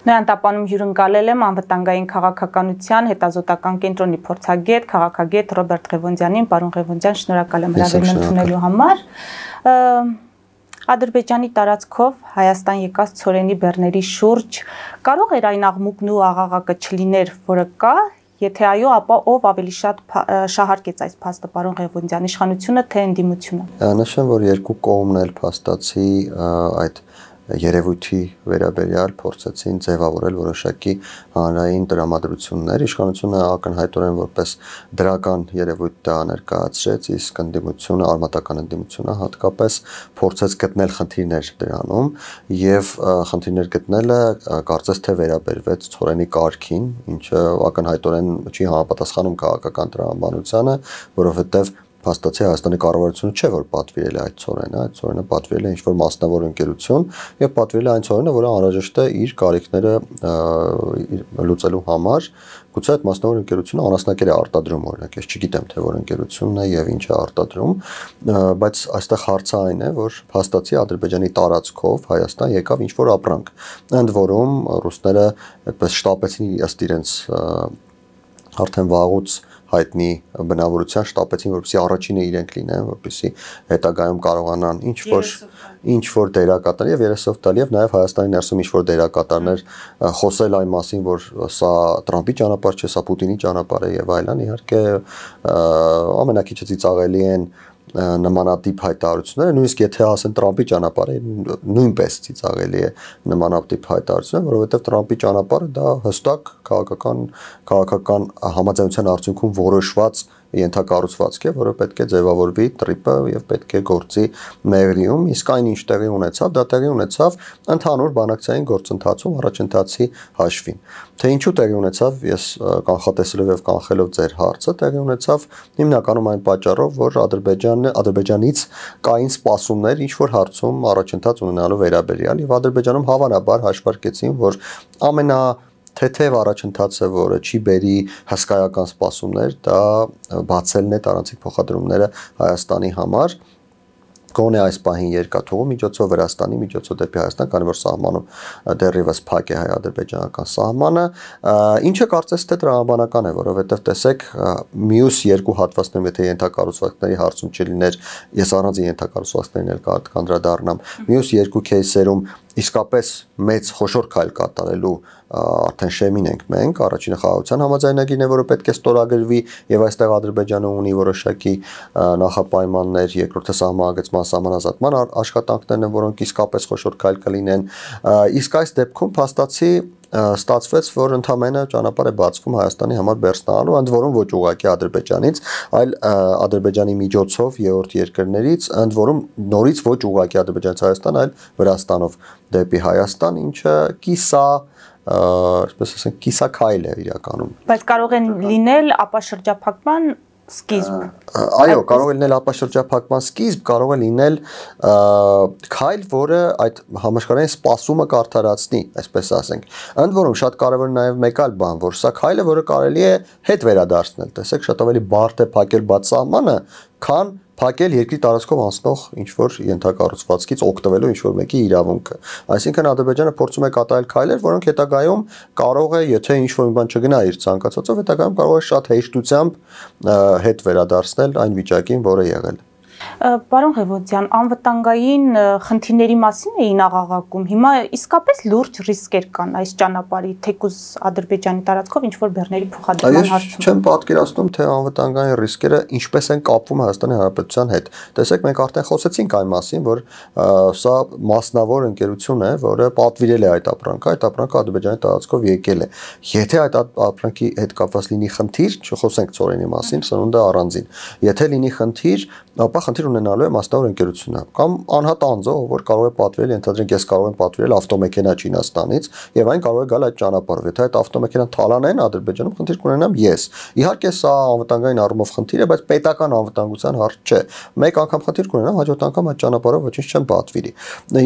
Նրան տապանում հյուրընկալել եմ անվտանգային քաղաքականության հետազոտական կենտրոնի փորձագետ, քաղաքագետ Ռոբերտ Ղևոնդյանին, պարոն Ղևոնդյան, շնորհակալ եմ հրավերն ընդունելու համար։ Ադրբեջանի տարածքով Հայաստան եկած ցորենի բեռների շուրջ կարող էր այն աղմուկն ու աղաղակը չլիներ, որը կա, եթե այո, ապա ով ավելի շատ շահարկեց այս փաստը, պարոն Ղևոնդյան, իշխանությունը թե ընդդիմությունը։ Նշեմ, որ երկու կողմն էլ փաստացի այդ երևույթի վերաբերյալ փորձեցին ձևավորել որոշակի հանրային տրամադրություններ, իշխանությունը ակնհայտորեն որպես դրական երևույթ դա ներկայացրեց, իսկ ընդդիմությունը, արմատական ընդդիմությունը հատկապես փորձեց գտնել խնդիրներ դրանում եւ խնդիրներ գտնելը կարծես թե վերաբերվեց ցորենի կարգին, ինչը ակնհայտորեն չի համապատասխանում քաղաքական տրամաբանությանը, որովհետեւ փաստացի Հայաստանի կառավարությունը չէ որ պատվիրել է այդ ցորենը պատվիրել է ինչ-որ մասնավոր ընկերություն եւ պատվիրել է այն ցորենը, որը անհրաժեշտ է իր կարիքները լուծելու համար, գուցե այդ մասնավոր ընկերությունը անասնակեր է արտադրում օրինակ, ես չգիտեմ թե որ ընկերությունն է եւ ինչ է արտադրում, բայց այստեղ հարցը այն է, որ փաստացի Ադրբեջանի տարածքով Հայաստան եկավ ինչ-որ ապրանք, ընդ որում ռուսները այդպես շտապեցին ըստ իրենց արդեն վաղուց հայտնի բնավորության շտապեցին, որպեսզի առաջինը իրենք լինեն, որպեսզի հետագայում կարողանան ինչ-որ դերակատար եւ երեսով տալ եւ նաեւ Հայաստանի ներսում ինչ-որ դերակատարներ խոսել այն մասին, որ սա Տրամպի ճանապարհ չէ, սա Պուտինի ճանապարհ է եւ այլն, իհարկե ամենակիչը ծիծաղելի են նմանատիպ հայտարարությունները, նույնիսկ եթե ասեն Տրամպի ճանապարհը, նույնպես ծիծաղելի է նմանատիպ հայտարարությունը, որովհետև Տրամպի ճանապարհը դա հստակ քաղաքական համաձայնության արդյունքում որոշված ենթակառուցվածք է, որը պետք է ձևավորվի տրիպը եւ պետք է գործի մեղրիում, իսկ այն ինչ տեղի ունեցավ, դա տեղի ունեցավ ընդհանուր բանակցային գործընթացում առաջընթացի հաշվին։ Թե ինչու տեղի ունեցավ, ես կանխատեսելով եւ կանխելով ձեր հարցը, տեղի ունեցավ հիմնականում այն պատճառով, որ Ադրբեջանից կային սպասումներ ինչ որ հարցում առաջընթաց ունենալու վերաբերյալ եւ Ադրբեջանում հավանաբար հաշվարկեցին, որ թեթև առաջընթացը, որը չի բերի հսկայական սպասումներ, դա բացելն է տարանցիկ փոխադրումները Հայաստանի համար, գոնե այս պահին երկաթուղու միջոցով Վրաստանի միջոցով դեպի Հայաստան, քանի որ սահմանում դեռևս փակ է հայ-ադրբեջանական սահմանը, ինչը կարծես թե տրամաբանական է, որովհետև տեսեք, մյուս երկու հատվածներում, եթե ենթակառուցվածքների հարցում չլիներ, ես առանց ենթակառուցվածքներին էլ կանդրադառնամ, մյուս երկու кейսերում իսկապես մեծ խոշոր քայլ կատարելու արդեն շեմին ենք մենք, առաջինը խաղաղության համաձայնագիրն է, որը պետք է ստորագրվի եւ այստեղ Ադրբեջանը ունի որոշակի նախապայմաններ, երկրորդը սահմանագծման սահմանազատման աշխատանքներն են, որոնք իսկապես խոշոր քայլ կլինեն, իսկ այս դեպքում փաստացի ստացվեց, որ ընդամենը ճանապարհ է բացվում Հայաստանի համար բերստանալու, ընդ որում ոչ ուղղակի Ադրբեջանից, այլ Ադրբեջանի միջոցով երրորդ երկրներից, ընդ որում նորից ոչ ուղղակի Ադրբեջանից Հայաստան, այլ Վրաստանով դեպի Հայաստան, ինչը այսպես ասենք, կիսաքայլ է իրականում։ Բայց կարող են լինել ապաշրջափակման սկիզբ։ Այո, կարող է լինել ապաշրջափակման սկիզբ, կարող է լինել քայլ, որը այդ համաշխարհային սպասումը կարդարացնի, այսպես ասենք։ Ընդ որում շատ կարևոր է նաև մեկ այլ բան, որ սա քայլը, որը կարելի է հետ վերադարձնել։ Տեսեք, շատ ավելի բարդ է փակել բաց սահմանը, քան փակել երկրի տարածքով անցնող ինչ-որ ենթակառուցվածքից օգտվելու ինչ-որ մեկի իրավունքը։ Այսինքն Ադրբեջանը փորձում է կատարել քայլեր, որոնք հետագայում կարող է, եթե ինչ-որ մի բան չգնա իր ցանկացածով, հետագայում կարող է շատ հեշտությամբ հետ վերադարձնել այն վիճակին, որը եղել է։ Պարոն Ղևոնդյան, անվտանգային խնդիրների մասին էին աղաղակում, հիմա իսկապես լուրջ ռիսկեր կան այս ճանապարհի, թեկուզ Ադրբեջանի տարածքով ինչ-որ բեռների փոխադրման հարցում։ Չեմ պատկերացնում, թե անվտանգային ռիսկերը ինչպես են կապվում Հայաստանի Հանրապետության հետ։ Տեսեք, մենք արդեն խոսեցինք այն մասին, որ սա մասնավոր ընկերություն է, որը պատվիրել է այդ ապրանքը Ադրբեջանի տարածքով եկել է։ Եթե այդ ապրանքի հետ կապված լինի խնդիր, չխոսենք ցորենի մասին, սնունդը առանձին։ Եթե լինի խնդիր, ապա խնդիր ունենալու է մասնավոր ընկերությունը կամ անհատ անձը, որ կարող է պատվիրել, ենթադրենք ես կարող եմ պատվիրել ավտոմեքենա Չինաստանից եւ այն կարող է գալ այդ ճանապարհով։ Եթե այդ ավտոմեքենան թալանեն Ադրբեջանում, խնդիր կունենամ ես։ Իհարկե սա անվտանգային առումով խնդիր է, բայց պետական անվտանգության հարց չէ։ Մեկ անգամ խնդիր կունենամ, հաջորդ անգամ այդ ճանապարհով ոչինչ չեմ պատվիրի։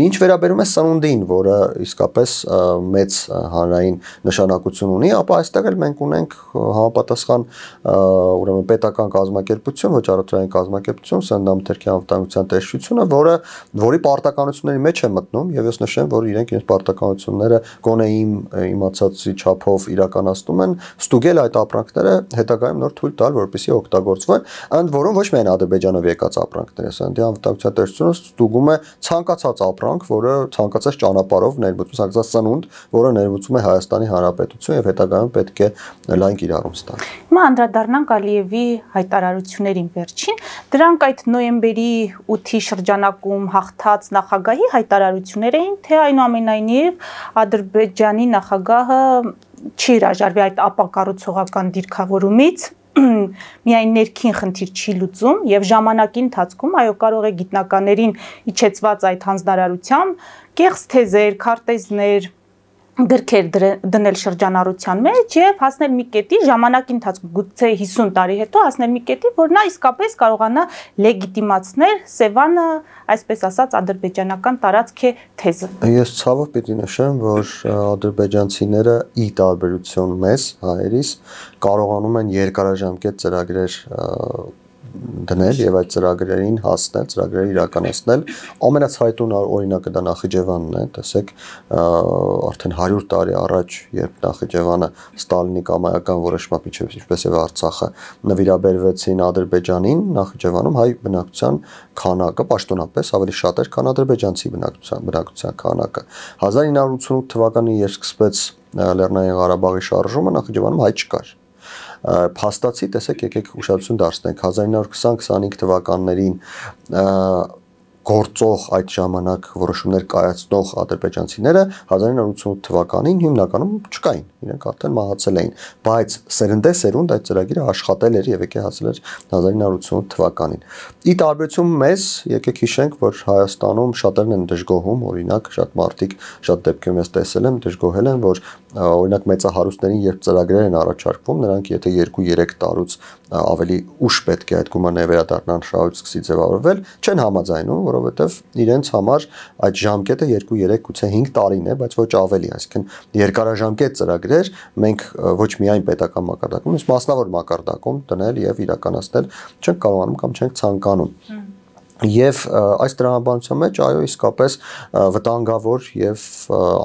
Ինչ վերաբերում է սնունդին, որը իսկապես մեծ հանրային նշանակություն ունի, ապա այստեղ էլ մենք ունենք համապատասխան ուրեմն պետական կազմակերպություն, ոչ առողջային կազմակերպություն, սննդամթերքի անվտանգության տեսչությունը, որի պարտականությունների մեջ է մտնում, եւ ես նշեմ, որ իրենք իրենց պարտականությունները գոնե իմ իմացածի չափով իրականացնում են, ստուգել այդ ապրանքները հետագայում նոր թույլ տալ, որպեսզի օգտագործվեն, ընդ որում ոչ միայն Ադրբեջանով եկած ապրանքները, սննդի անվտանգության տեսչությունը ստուգում է ցանկացած ապրանք, որը ցանկացած ճանապարհով ներմուծում, ցանկացած սնունդ, որը ներմուծում է Հայաստանի Հանրապետություն եւ հետագայում պետք է լայն կիրառում ստանա։ Հիմա անդրադառնանք Ալիևի հայտարարություններին վերջին, դրանք այդ նոյեմբերի 8-ի շրջանակում հաղթած նախագահի հայտարարություններ էին, թե այնուամենայնիվ Ադրբեջանի նախագահը չի հրաժարվի այդ ապակառուցողական դիրքավորումից, միայն ներքին խնդիր չի լուծում եւ ժամանակի ընթացքում այո կարող է գիտնականներին իջեցված այդ հանձնարարությամբ կեղծ թեզեր, քարտեզներ, գրքեր դնել շրջանառության մեջ եւ հասնել մի կետի ժամանակի ընթացքում գուցե 50 տարի հետո հասնել մի կետի, որ նա իսկապես կարողանա լեգիտիմացնել Սևանը, այսպես ասած, ադրբեջանական տարածք է թեզը։ Ես ցավով պիտի նշեմ, որ ադրբեջանցիները ի տարբերություն մեզ, հայերիս, կարողանում են երկարաժամկետ ծրագրեր դնել եւ այդ ծրագրերին հասնել, ծրագրերը իրականացնել։ Ամենացայտուն օրինակը դա Նախիջևանն է, տեսեք, արդեն 100 տարի առաջ, երբ Նախիջևանը Ստալինի կամայական որոշմամբ ինչպես եւ Արցախը նվիրաբերվեցին Ադրբեջանին, Նախիջևանում հայ բնակչության քանակը պաշտոնապես ավելի շատ էր, քան ադրբեջանցի բնակչության քանակը։ 1988 թվականին երբ սկսվեց Լեռնային Ղարաբաղի շարժումը, Նախիջևանում հայ չկար։ Փաստացի, տեսեք, եկեք ուշադրություն դարձնենք 1920-25 թվականներին գործող այդ ժամանակ որոշումներ կայացնող ադրբեջանցիները 1988 թվականին հիմնականում չկային, իրենք արդեն մահացել էին, բայց սերնդեսերունդ այդ ծրագիրը աշխատել էր եւ եկե հասել էր 1988 թվականին։ Ի տարբերություն մեզ, եկեք հիշենք, որ Հայաստանում շատերն են դժգոհում, օրինակ, շատ մարդիկ, շատ դեպքերում ես տեսել եմ, դժգոհել են, որ օրինակ մեծահարուստներին երբ ծրագրեր են առաջարկվում, նրանք եթե 2-3 տարուց ավելի ուշ պետք է այդ գումարները վերադառնան, շահույթ սկսի ձևավորվել, չեն համաձայնում, որովհետև իրենց համար այդ ժամկետը 2-3 գուցե 5 տարին է, բայց ոչ ավելի, այսինքն երկարաժամկետ ծրագրեր մենք ոչ միայն պետական մակարդակում, իսկ մասնավոր մակարդակում դնել եւ իրականացնել չենք կարողանում կամ չենք ցանկանում։ Եվ այս տրամաբանության մեջ այո իսկապես վտանգավոր եւ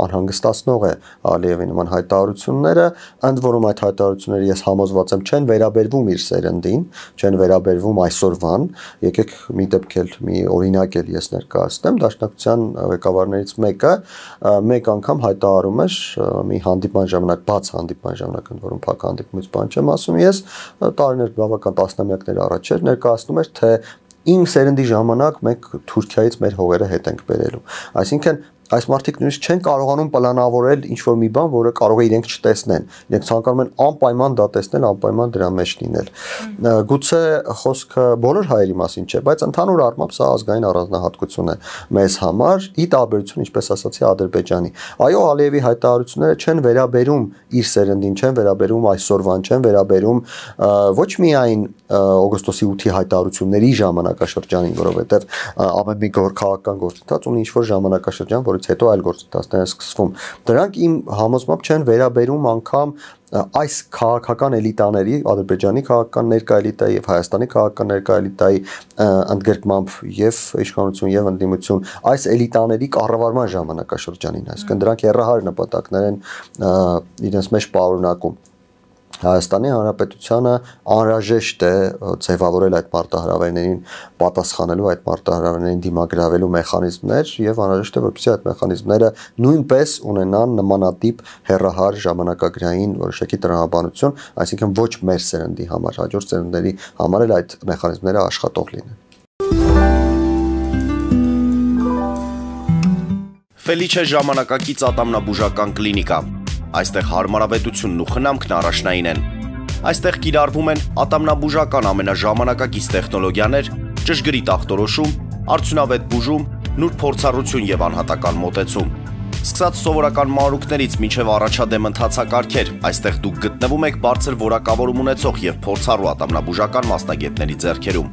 անհանգստացնող է Ալիևի նման հայտարարությունները, ընդ որում այդ հայտարարությունները ես համոզված եմ չեն վերաբերվում իր սերնդին, չեն վերաբերվում այսօրվան, եկեք մի դեպք էլ մի օրինակ էլ ես ներկայացնեմ, Դաշնակցության ղեկավարներից մեկը մեկ անգամ հայտարարում էր մի հանդիպման ժամանակ, բաց հանդիպման ժամանակ, ընդ որում փակ հանդիպումից բան չեմ ասում ես, տարիներ բավական տասնամյակներ առաջ էր ներկայացնում էր, թե իմ սերնդի ժամանակ մենք Թուրքիայից մեր հողերը հետ ենք բերելու։ Այսինքն այս մարդիկ նույնիսկ չեն կարողանում պլանավորել ինչ-որ մի բան, որը կարող է իրենք չտեսնեն։ Իրենք ցանկանում են անպայման դա տեսնել, անպայման դրա մեջ լինել։ Գուցե խոսքը բոլոր հայերի մասին չէ, բայց ընդհանուր առմամբ սա ազգային առանձնահատկություն է մեզ համար, ի տարբերություն, ինչպես ասացի, Ադրբեջանի։ Այո, Ալիևի հայտարարությունները չեն վերաբերում իր սերնդին, չեն վերաբերում այսօրվան, չեն վերաբերում ոչ միայն օգոստոսի 8-ի հայտարարությունների ժամանակաշրջանին, որովհետև ամեն մի քաղաքական գործընթաց ունի ինչ-որ ժամանակաշրջան, որից հետո այլ գործընթացներ են սկսվում։ Դրանք իմ համոզմամբ չեն վերաբերում անգամ այս քաղաքական էլիտաների, Ադրբեջանի քաղաքական ներկա էլիտայի եւ Հայաստանի քաղաքական ներկա էլիտայի ընդգրկմամբ եւ իշխանություն եւ ընդդիմություն, այս էլիտաների կառավարման ժամանակաշրջանին, այսինքն դրանք երրահար նպատակներ են իրենց մեջ պարունակում։ Հայաստանի Հանրապետությանը անհրաժեշտ է ձևավորել այդ մարտահրավերներին, պատասխանելու այդ մարտահրավերներին դիմագրավելու մեխանիզմներ եւ անհրաժեշտ է որպեսզի այդ մեխանիզմները նույնպես ունենան նմանատիպ հեռահար ժամանակագրային որոշակի տրամաբանություն, այսինքն ոչ մեր սերնդի համար, հաջորդ սերնդերի համար էլ այդ մեխանիզմները աշխատող լինեն։ Ֆելիչե ժամանակակից ատամնաբուժական կլինիկա։ Այստեղ հարմարավետությունն ու խնամքն առաջնային են։ Այստեղ կիրառվում են ատամնաբուժական ամենաժամանակակից տեխնոլոգիաներ, ճշգրիտ ախտորոշում, արդյունավետ բուժում, նուրբ փորձառություն եւ անհատական մոտեցում։ Սկսած սովորական մանրուքներից մինչև առաջադեմ ընթացակարգեր, այստեղ դուք գտնվում եք բարձր որակավորում ունեցող եւ փորձառու ատամնաբուժական մասնագետների ձեռքերում։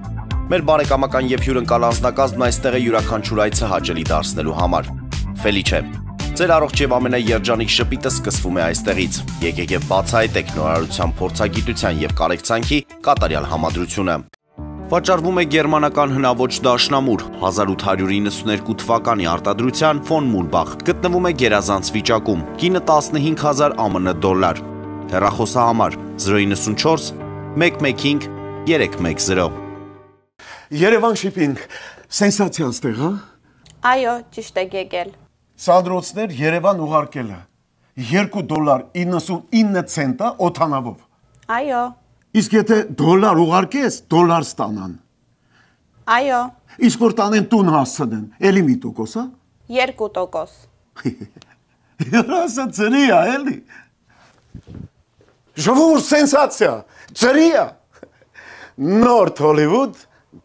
Մեր բարեկամական եւ հյուրընկալ անձնակազմն այստեղ է յուրաքանչյուր այցը հաճելի դարձնելու համար։ Ֆելիչե, ձեր առողջ եւ ամենաերջանիկ շպիտը սկսվում է այստեղից։ Եկեք եւ բացահայտեք նորարարության փորձագիտության եւ կարեկցանքի կատարյալ համադրությունը։ Վաճառվում է գերմանական հնաոճ դաշնամուր 1892 թվականի արտադրության Ֆոն Մուրբախ, գտնվում է գերազանց վիճակում, կինը 15,000 ԱՄՆ դոլար, հեռախոսահամար 094 115 310։ Երևան շիփինգ, սենսացիա ստեղ, հա։ Այո, ճիշտ եք եկել։ Սադրոցներ Երևան ուղարկելը $2.99 օթանավով։ Այո։ Իսկ եթե դոլար ուղարկես, դոլար ստանան։ Այո։ Իսկ որ տանեն տուն հասցնեն, էլի մի տոկոս, հա։ 2%։ Երասը ծրի է, էլի։ Ժողովուրդ սենսացիա, ծրի է։ Նորթ Հոլիվուդ,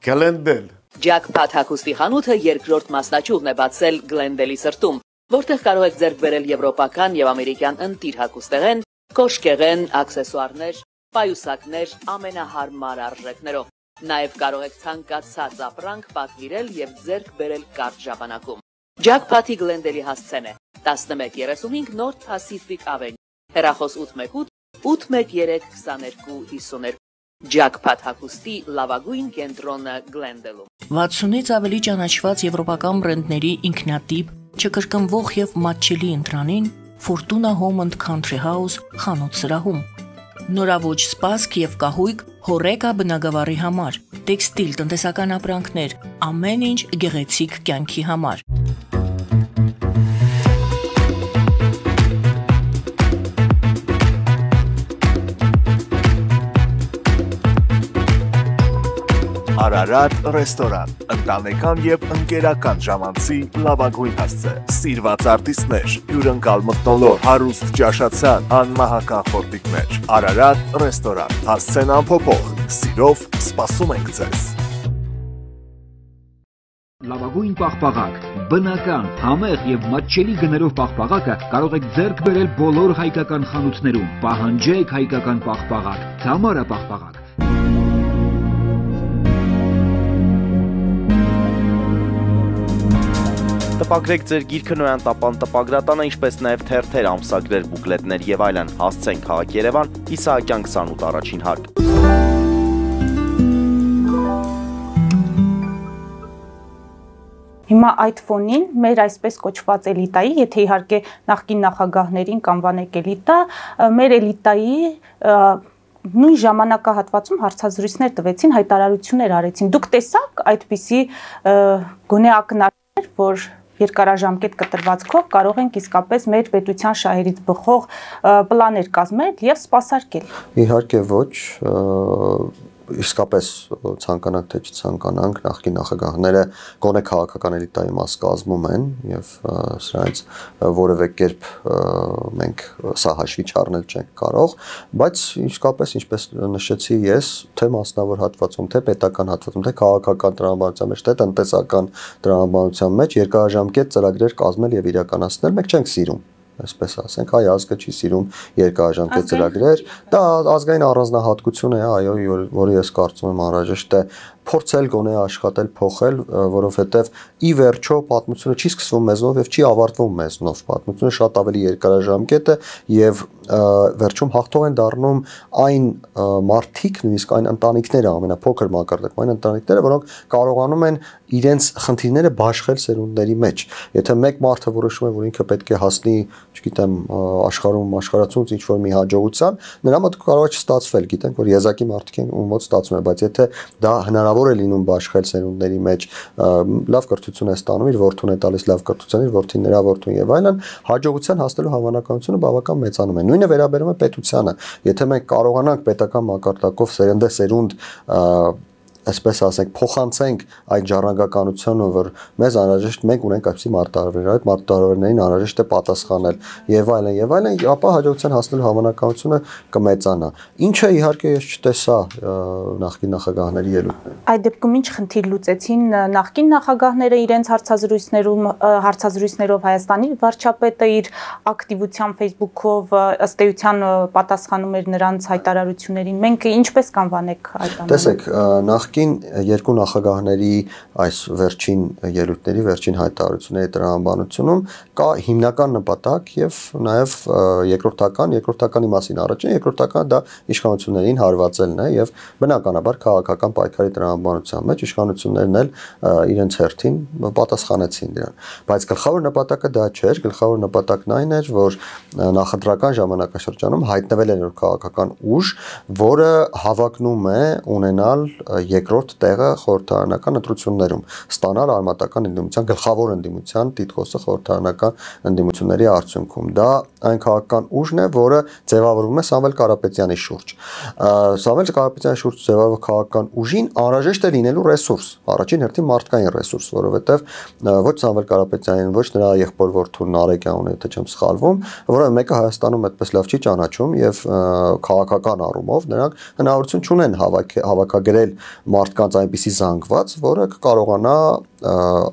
Գլենդել։ Ջաքփաթ հագուստի խանութը երկրորդ մասնաճյուղն է բացել Գլենդելի սրտում, որտեղ կարող եք ձեռք բերել եվրոպական եւ ամերիկյան ընտիր հագուստեղեն, կոշկեղեն, աքսեսուարներ, պայուսակներ ամենահարմար արժեքներով։ Նաեւ կարող եք ցանկացած ապրանք պատվիրել եւ ձեռք բերել կարճ ժամանակում։ Ջաքփաթի Գլենդելի հասցեն է 1135 North Pacific Avenue, հեռախոս 818 813 2252։ Ջաքփաթ հագուստի լավագույն կենտրոնը Գլենդելում։ 60-ից ավելի ճանաչված եվրոպական բրենդների ինքնատիպ, չկրկնվող եւ մատչելի ընտրանին Fortuna Home and Country House խանութ սրահում։ Նորավոճ սպասք եւ կահույք հորեկա բնագավառի համար, տեքստիլ տնտեսական ապրանքներ, ամեն ինչ գեղեցիկ կյանքի համար։ Արարատ ռեստորան, ընտանեկան եւ ընկերական ժամանցի լավագույն հասցե, սիրված արտիստներ, հյուրընկալ մթնոլորտ, հարուստ ճաշացան, անմահական խորտիկներ։ Արարատ ռեստորան, հասցեն անփոփոխ, սիրով սպասում ենք ձեզ։ Լավագույն պաղպաղակ, բնական, համեղ եւ մատչելի գներով պաղպաղակը կարող եք ձեռք բերել բոլոր հայկական խանութներում։ Պահանջեք հայկական պաղպաղակ, Թամարա պաղպաղակ։ Տպագրեք ձեր գիրքը Նոյան տապան տպագրատանը, ինչպես նաև թերթեր, ամսագրեր, բուկլետներ եւ այլն։ Հասցեն քաղաք Երևան, Իսահակյան 28 առաջին հարկ։ Հիմա այդ ֆոնին մեր այսպես կոչված էլիտայի, եթե իհարկե նախկին նախագահներին կանվանեք էլիտա, մեր էլիտայի նույն ժամանակահատվածում հարցազրույցներ տվեցին, հայտարարություններ արեցին։ Դուք տեսաք այդպիսի գոնե ակնարկներ, որ երկարաժամկետ կտրվածքով կարող ենք իսկապես մեր պետության շահերից բխող պլաներ կազմել եւ սպասարկել։ Իհարկե ոչ, իսկապես ցանկանանք թե չցանկանանք, նախկին նախագահները գոնե քաղաքական էլիտայի մաս կազմում են եւ սրանից որևէ կերպ մենք սա հաշվի չառնել չենք կարող, բայց իսկապես ինչպես նշեցի ես, թե մասնավոր հատվածում, թե պետական հատվածում, թե քաղաքական տրամաբանության մեջ, թե տնտեսական տրամաբանության մեջ երկարաժամկետ ծրագրեր կազմել եւ իրականացնել մենք չենք սիրում։ Այսպես ասենք, հայ ազգը չի սիրում երկարաժամկետ ծրագրեր, դա ազգային առանձնահատկություն է, այո, որը ես կարծում եմ անհրաժեշտ է փորձել գոնե աշխատել, փոխել, որովհետև ի վերջո պատմությունը չի սկսվում մեզնով եւ չի ավարտվում մեզնով։ Պատմությունը շատ ավելի երկարաժամկետ է եւ վերջում հաղթող են դառնում այն մարդիկ, նույնիսկ այն ընտանիքները, ամենափոքր մակարդակում այն ընտանիքները, որոնք կարողանում են իրենց խնդիրները բաշխել սերունդների մեջ։ Եթե մեկ մարդը որոշում է, որ ինքը պետք է հասնի, չգիտեմ, աշխարհում աշխարհացուց ինչ որ մի հաջողության, նրա մոտ կարող է չստացվել, գիտենք, որ եզակի մարդիկ են ում մոտ ստացվում է, բայց եթե դա հնարավոր է լինում բաշխել սերունդների մեջ, լավ կրթություն է ստանում, իր որդուն է տալիս լավ կրթության, իր որդին նրա որդուն եւ այլն, հաջողության հասնելու հավանականությունը բավական մեծանում է։ Նույնը վերաբերում է պետությանը։ Եթե մենք կարողանանք պետական մակարդակով սերունդ այսպես ասենք, փոխանցենք այդ ժառանգականությունը, որ մեզ անհրաժեշտ մենք ունենք այսպիսի մարտահրավեր, այդ մարտահրավերներին անհրաժեշտ է պատասխանել եւ այլն, ապա հաջողության հասնելու հավանականությունը կմեծանա։ Ինչը իհարկե ես չտեսա նախկին նախագահների ելույթներում։ Այդ դեպքում ինչ խնդիր լուծեցին նախկին նախագահները իրենց հարցազրույցներով Հայաստանի վարչապետը իր ակտիվությամբ Facebook-ով ըստ էության պատասխանում էր նրանց հայտարարություններին։ Մենք ինչպես կանվանենք այդ ամենը։ Տեսեք, նախկին Նախկին երկու նախագահների այս վերջին ելույթների, վերջին հայտարարությունների տրամաբանությունում կա հիմնական նպատակ եւ նաեւ երկրորդականի մասին առաջին, երկրորդականը դա իշխանություններին հարվածելն է եւ բնականաբար քաղաքական պայքարի տրամաբանության մեջ իշխանություններն էլ իրենց հերթին պատասխանեցին դրան։ Բայց գլխավոր նպատակը դա չէր, գլխավոր նպատակն այն էր, որ նախընտրական ժամանակաշրջանում հայտնվել է նոր քաղաքական ուժ, որը հավակնում է ունենալ երկրորդ տեղը խորհրդարանական ընտրություններում, ստանալ արմատական ընդդիմության գլխավոր ընդդիմության տիտղոսը խորհրդարանական ընդդիմությունների արդյունքում։ Դա այն քաղաքական ուժն է, որը ձևավորվում է Սամվել Կարապետյանի շուրջ։ Սամվել Կարապետյանի շուրջ ձևավորվող քաղաքական ուժին անհրաժեշտ է լինելու ռեսուրս, առաջին հերթին մարդկային ռեսուրս, որովհետև ոչ Սամվել Կարապետյանին, ոչ նրա եղբոր որդուն Նարեկյանն, եթե չեմ սխալվում, որը մեկը Հայաստանում այդպես լավ չի ճանաչում եւ քաղաքական առումով նրանք հնարավորություն չունեն հավաքագրել մարդկանց այնպիսի զանգված, որը կկարողանա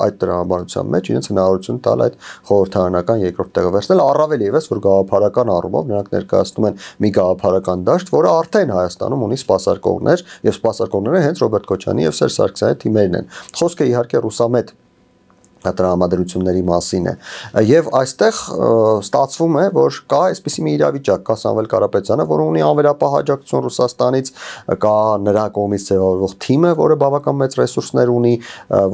այդ տրամաբանության մեջ իրենց հնարավորություն տալ այդ խորհրդարանական երկրորդ տեղը վերցնել, առավել եւս որ գաղափարական առումով նրանք ներկայացնում են մի գաղափարական դաշտ, որը արդեն Հայաստանում ունի սպասարկողներ եւ սպասարկողները հենց Ռոբերտ Քոչարյանի եւ Սերժ Սարգսյանի թիմերն են։ Խոսքը իհարկե ռուսամետ տրամադրությունների մասին է եւ այստեղ ստացվում է որ կա այսպիսի մի իրավիճակ, կա Սամվել Կարապետյանը, որը ունի անվերապահ աջակցություն Ռուսաստանից, կա նրա կողմից ձևավորվող թիմը, որը բավական մեծ ռեսուրսներ ունի,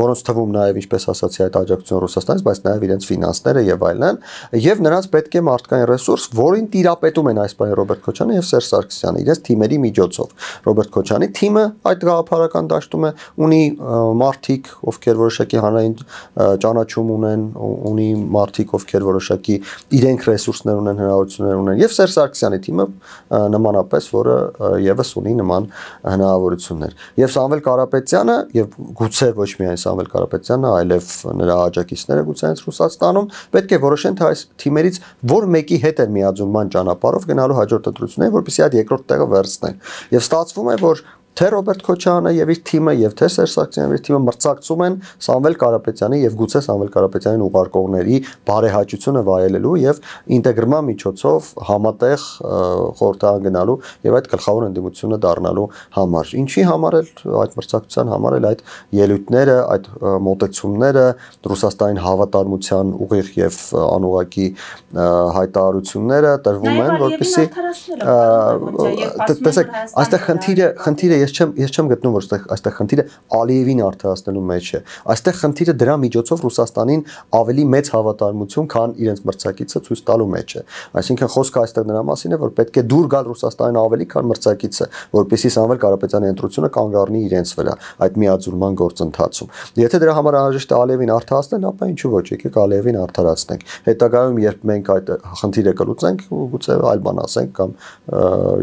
որոնց թվում նաեւ ինչպես ասացի այդ աջակցությունը Ռուսաստանից, բայց նաեւ իրենց ֆինանսները եւ այլն, եւ նրանց պետք է մարդկային ռեսուրս, որին տիրապետում են այս պահի Ռոբերտ Քոչարյանը եւ Սերժ Սարգսյանը իրենց թիմերի միջոցով։ Ռոբերտ Քոչարյանի թիմը այդ գաղափարական դաշտում է, ունի մարդիկ, ովքեր որոշակի հանրային ճանաչում ունեն, ունի մարդիկ, ովքեր որոշակի իրենք ռեսուրսներ ունեն, հնարավորություններ ունեն, եւ Սերժ Սարգսյանի թիմը նմանապես, որը եւս ունի նման հնարավորություններ։ Եվ Սամվել Կարապետյանը, եւ գուցե ոչ միայն Սամվել Կարապետյանը, այլև նրա աջակիցները գուցե հենց Ռուսաստանում պետք է որոշեն, թե այս թիմերից որ մեկի հետ են միաձուլման ճանապարհով գնալու հաջորդ ընտրություններին, որպեսզի այդ երկրորդ տեղը վերցնեն։ Եվ ստացվում է, որ թե Ռոբերտ Քոչարյանը եւ իր թիմը եւ թե Սերժ Սարգսյանը եւ իր թիմը մրցակցում են Սամվել Կարապետյանի եւ գուցե Սամվել Կարապետյանին ուղարկողների բարեհաճությունը վայելելու եւ ինտեգրման միջոցով համատեղ խորհրդարան գնալու եւ այդ գլխավոր ընդդիմությունը դառնալու համար։ Ինչի համար էլ այդ մրցակցության համար էլ այդ ելույթները, այդ մոտեցումները, Ռուսաստանին հավատարմության ուղիղ եւ անուղակի հայտարարությունները տրվում են, որպեսզի տեսեք, այստեղ խնդիրը ես չեմ գտնում, որ այստեղ խնդիրը Ալիևին արդարացնելու մեջ է։ Այստեղ խնդիրը դրա միջոցով Ռուսաստանին ավելի մեծ հավատարմություն, քան իրենց մրցակիցը ցույց տալու մեջ է։ Այսինքն խոսքը այստեղ նրա մասին է, որ պետք է դուր գալ Ռուսաստանին ավելի, քան մրցակիցը, որպեսզի Սամվել Կարապետյանի ընտրությունը կանգ առնի իրենց վրա այդ միաձուլման գործընթացում։ Եթե դրա համար անհրաժեշտ է Ալիևին արդարացնել, ապա ինչու ոչ, եկեք Ալիևին արդարացնենք։ Հետագայում երբ մենք այդ խնդիրը կլուծենք, գուցե այլ բան ասենք կամ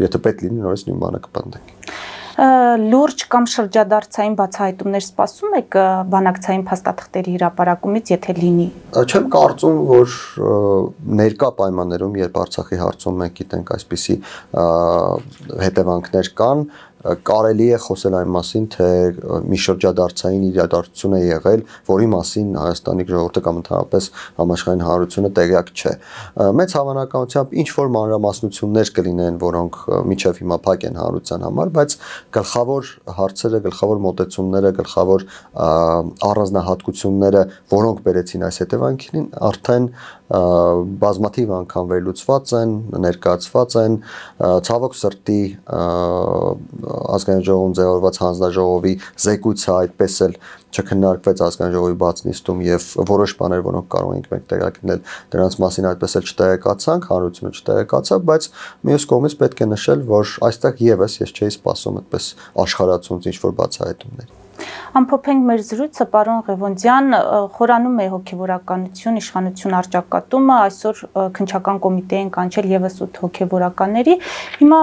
եթե պետք լինի նորից նույն բանը կպնդենք։ Լուրջ կամ շրջադարձային բացահայտումներ սպասում եք բանակցային փաստաթղթերի հրապարակումից, եթե լինի։ Չեմ կարծում, որ ներկա պայմաններում, երբ Արցախի հարցում մենք գիտենք այսպիսի հետևանքներ կան, կարելի է խոսել այն մասին, թե մի շրջադարձային իրադարձություն է եղել, որի մասին Հայաստանի ժողովուրդը կամ ընդհանրապես համաշխարհային հանրությունը տեղյակ չէ։ Մեծ հավանականությամբ ինչ որ մանրամասնություններ կլինեն, որոնք միջև հիմա փակ են հանրության համար, բայց գլխավոր հարցերը, գլխավոր մոտեցումները, գլխավոր առանձնահատկությունները, որոնք բերեցին այս հետևանքին, արդեն բազմաթիվ անգամ վերլուծված են, ներկայացված են, ցավոք սրտի ազգային ժողովում ձևավորված հանձնաժողովի զեկույցը այդպես էլ չքննարկվեց ազգային ժողովի բաց նիստում եւ որոշ բաներ, որոնք կարող ենք մենք տեղակայել, դրանց մասին այդպես էլ չտեղեկացանք, հանրությունը չտեղեկացավ, բայց մյուս կողմից պետք է նշել, որ այստեղ եւս ես չէի սպասում այդպես աշխարհացունց ինչ որ բացահայտումներ։ Ամփոփենք մեր զրույցը, պարոն Ղևոնդյան, խորանում է հոգեվորականություն, իշխանություն առճակատումը, այսօր քննչական կոմիտեի են կանչել եւս 8 հոգեվորականների։ Հիմա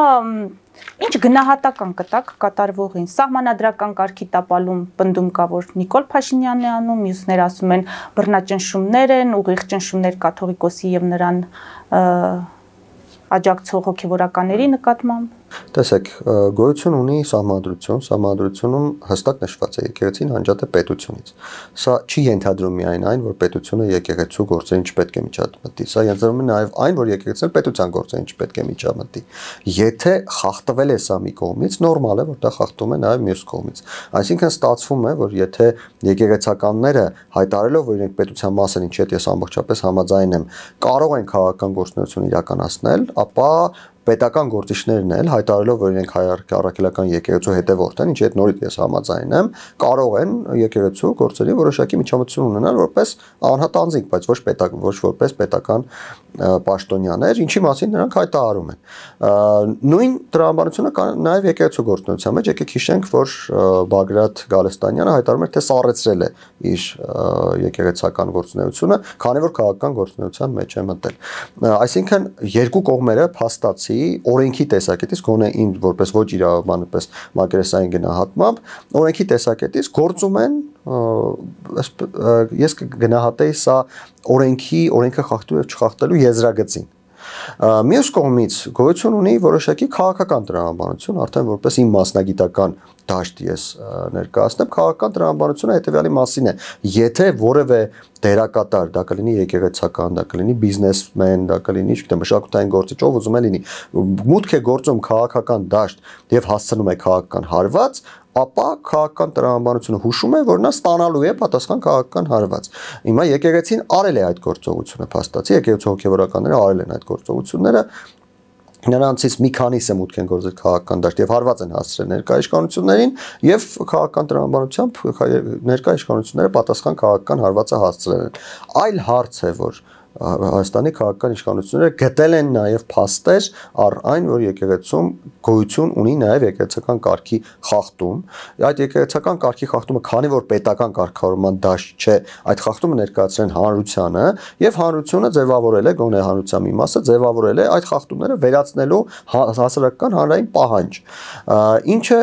ինչ գնահատական կտակ կատարվողին, սահմանադրական կարգի տապալում պնդում կա, որ Նիկոլ Փաշինյանն է անում, մյուսները ասում են բռնաճնշումներ են, ուղիղ ճնշումներ կաթողիկոսի եւ նրան աջակցող հոգեվորականների նկատմամբ։ Տեսեք, գոյություն ունի սահմանադրությունում հստակ նշված է եկեղեցին անջատ է պետությունից։ Սա չի ենթադրում միայն այն, որ պետությունը եկեղեցու գործերին չպետք է միջամտի, սա ենթադրում է նաև այն, որ եկեղեցին պետության գործերին չպետք է միջամտի։ Եթե խախտվել է սա մի կողմից, նորմալ է, որ դա խախտում է նաև մյուս կողմից։ Այսինքն ստացվում է, որ եթե եկեղեցականները հայտարարելով, որ իրենք պետության մաս են, ինչի հետ ես ամբողջապես համաձայն եմ, կարող են քաղաքական գործունեություն իրականացնել, ապա պետական գործիչներն էլ հայտարարելով, որ իրենք հայ առաքելական եկեղեցու հետևորդ են, ինչի հետ նորից ես համաձայն եմ, կարող են եկեղեցու գործերի որոշակի միջամտություն ունենալ որպես անհատ անձինք, բայց ոչ որպես պետական պաշտոնյաներ, ինչի մասին նրանք հայտարարում են։ Նույն տրամաբանությունը կա նաև եկեղեցու գործունեության մեջ, եկեք հիշենք, որ Բագրատ Գալստանյանը հայտարարում էր, թե սառեցրել է իր եկեղեցական գործունեությունը, քանի որ քաղաքական գործունեության մեջ է մտել։ Այսինքն երկու կողմերը փաստացի օրենքի տեսակետից գոնե ինձ որպես ոչ իրավաբան, որպես մակերեսային գնահատմամբ, օրենքի տեսակետից գործում են ես կգնահատեի սա օրենքը խախտելու եւ չխախտելու եզրագծին։ Մյուս կողմից գոյություն ունի որոշակի քաղաքական տրամաբանություն, արդեն որպես իմ մասնագիտական դաշտ ես ներկայացնեմ, քաղաքական տրամաբանությունը հետեւյալի մասին է. եթե որևէ դերակատար, դա կլինի եկեղեցական, դա կլինի բիզնեսմեն, դա կլինի, չգիտեմ, մշակութային գործիչ, ով ուզում է լինի, մուտք է գործում քաղաքական դաշտ եւ հասցնում է քաղաքական հարված, ապա քաղաքական տրամաբանությունը հուշում է, որ նա ստանալու է պատասխան քաղաքական հարված։ Հիմա եկեղեցին արել է այդ գործողությունը, փաստացի եկեղեցու հոգևորականները արել են այդ գործողությունները, նրանցից մի քանիսը մուտք են գործել քաղաքական դաշտ եւ հարված են հասցրել ներկայ իշխանություններին եւ քաղաքական տրամաբանությամբ ներկայ իշխանությունները պատասխան քաղաքական հարվածը հասցրել են։ Այլ հարց է, որ Հայաստանի քաղաքական իշխանությունները գտել են նաև փաստեր առ այն, որ եկեղեցում գոյություն ունի նաև եկեղեցական կարգի խախտում։ Այդ եկեղեցական կարգի խախտումը, քանի որ պետական կարգավորման դաշտ չէ, այդ խախտումը ներկայացրել են հանրությանը եւ հանրությունը ձևավորել է, գոնե հանրության մի մասը ձևավորել է այդ խախտումները վերացնելու հասարակական հանրային պահանջ։ Ինչը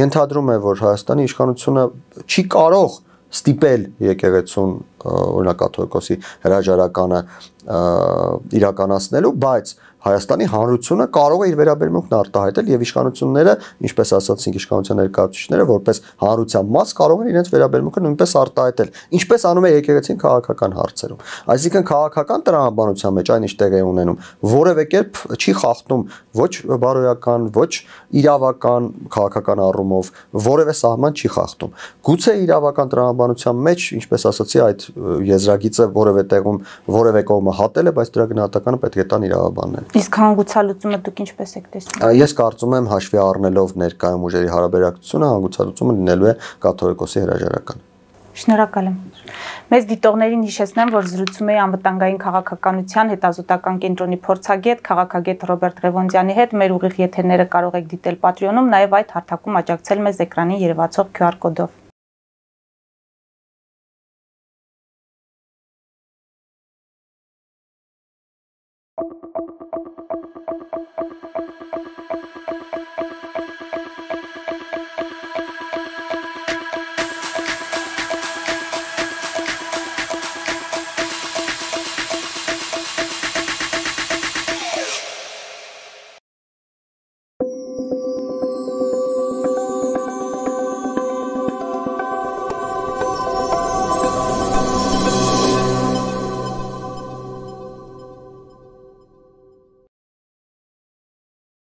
ենթադրում է, որ Հայաստանի իշխանությունը չի կարող ստիպել եկեղեցուն օրինակ կաթողիկոսի հրաժարականը իրականացնելու, բայց Հայաստանի հանրությունը կարող է իր վերաբերմունքն արտահայտել եւ իշխանությունները, ինչպես ասացինք, իշխանության ներկայացուցիչները, որպես հանրության մաս կարող են իրենց վերաբերմունքը նույնպես արտահայտել, ինչպես անում է եկեղեցին քաղաքական հարցերում։ Այսինքն քաղաքական տրամաբանության մեջ այնիշ տեղ է ունենում, որևէ կերպ չի խախտում ոչ բարոյական, ոչ իրավական քաղաքական առումով, որևէ սահման չի խախտում։ Գուցե իրավական տրամաբանության մեջ, ինչպես ասացի, այդ եզրագիծը որևէ տեղում որևէ կողմը հատել է, բայց դրա գնահատականը պետք է տան իրավաբանները։ Իսկ հանգուցալուծումը դուք ինչպես եք տեսնում։ Ես կարծում եմ հաշվի առնելով ներկայում ուժերի հարաբերակցությունը, հանգուցալուծումը լինելու է կաթողիկոսի հրաժարականը։ Շնորհակալ եմ։ Մեծ դիտողներին հիշեցնեմ, որ զրուցում էի անվտանգային քաղաքականության հետազոտական կենտրոնի փորձագետ, քաղաքագետ Ռոբերտ Ղևոնդյանի հետ։ Մեր ուղիղ եթերները կարող եք դիտել Patreon-ում, նաև այդ հարթակում աջակցել մեզ էկրանին երևացող QR կոդով։